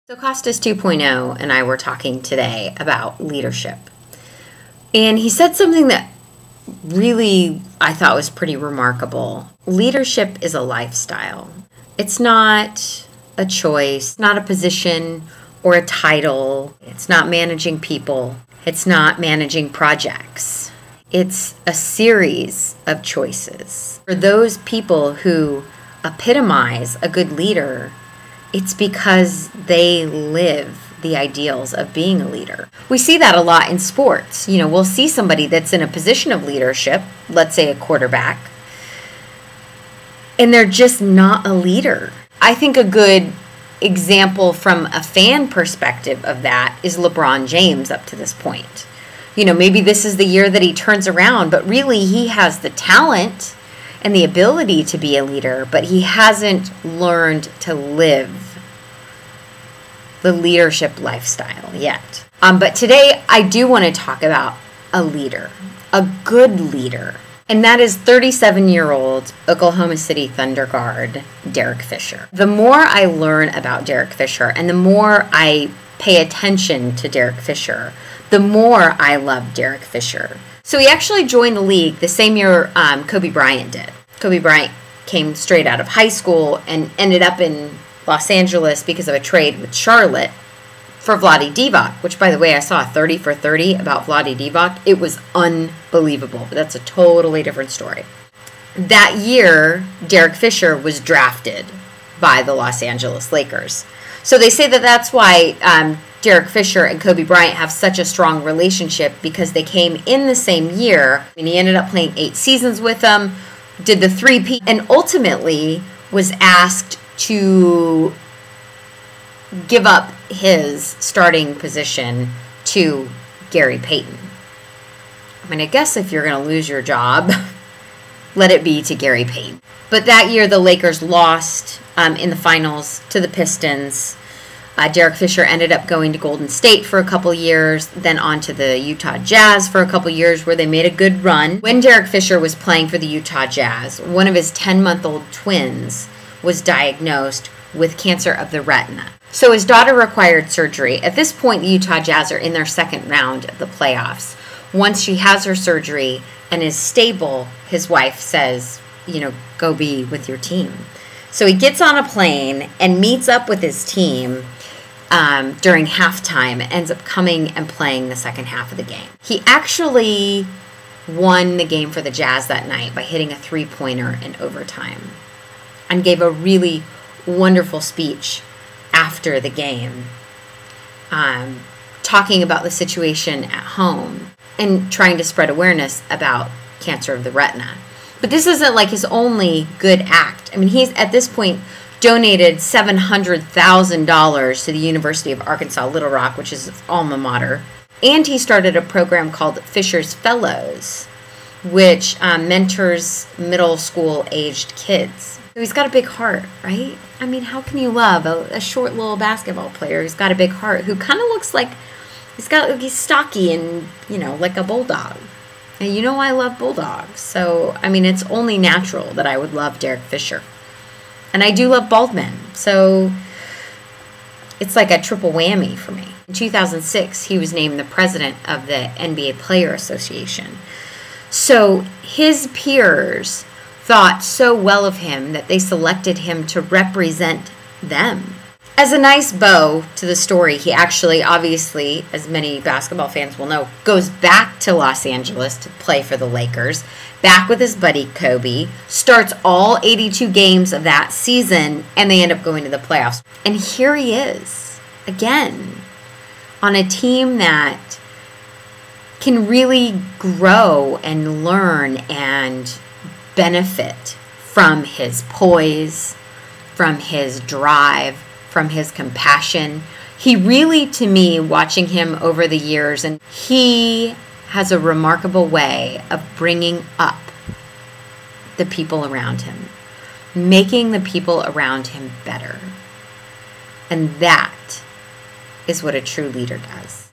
So Costas 2.0 and I were talking today about leadership. And he said something that really I thought was pretty remarkable. Leadership is a lifestyle. It's not a choice, not a position or a title. It's not managing people. It's not managing projects. It's a series of choices. For those people who epitomize a good leader, it's because they live the ideals of being a leader. We see that a lot in sports. We'll see somebody that's in a position of leadership, let's say a quarterback, and they're just not a leader. I think a good example from a fan perspective of that is LeBron James up to this point. Maybe this is the year that he turns around, but really he has the talent and the ability to be a leader, but he hasn't learned to live the leadership lifestyle yet. But today I do want to talk about a leader, a good leader, and that is 37-year-old Oklahoma City Thunder guard Derek Fisher. The more I learn about Derek Fisher and the more I pay attention to Derek Fisher, the more I love Derek Fisher. So he actually joined the league the same year Kobe Bryant did. Kobe Bryant came straight out of high school and ended up in Los Angeles because of a trade with Charlotte for Vlade Divac, which, by the way, I saw a 30 for 30 about Vlade Divac. It was unbelievable, but that's a totally different story. That year, Derek Fisher was drafted by the Los Angeles Lakers. So they say that that's why Derek Fisher and Kobe Bryant have such a strong relationship, because they came in the same year, and he ended up playing 8 seasons with them, did the three-peat, and ultimately was asked to give up his starting position to Gary Payton. I guess if you're going to lose your job, let it be to Gary Payton. But that year, the Lakers lost in the finals to the Pistons. Derek Fisher ended up going to Golden State for a couple years, then on to the Utah Jazz for a couple years, where they made a good run. When Derek Fisher was playing for the Utah Jazz, one of his 10-month-old twins was diagnosed with cancer of the retina. So his daughter required surgery. At this point, the Utah Jazz are in their second round of the playoffs. Once she has her surgery and is stable, his wife says, go be with your team. So he gets on a plane and meets up with his team during halftime, ends up coming and playing the second half of the game. He actually won the game for the Jazz that night by hitting a three-pointer in overtime, and gave a really wonderful speech after the game, talking about the situation at home and trying to spread awareness about cancer of the retina. But this isn't like his only good act. He's at this point donated $700,000 to the University of Arkansas Little Rock, which is his alma mater, and he started a program called Fisher's Fellows, which mentors middle school aged kids. So he's got a big heart, right? How can you love a short little basketball player who's got a big heart, who kind of looks like he's stocky and, like a bulldog. And I love bulldogs. So, it's only natural that I would love Derek Fisher. And I do love bald men. So it's like a triple whammy for me. In 2006, he was named the president of the NBA Player Association. So his peers thought so well of him that they selected him to represent them. As a nice bow to the story, he actually, obviously, as many basketball fans will know, goes back to Los Angeles to play for the Lakers, back with his buddy Kobe, starts all 82 games of that season, and they end up going to the playoffs. And here he is, again, on a team that can really grow and learn and benefit from his poise, from his drive, from his compassion. He really, to me, watching him over the years, and he has a remarkable way of bringing up the people around him, making the people around him better. And that is what a true leader does.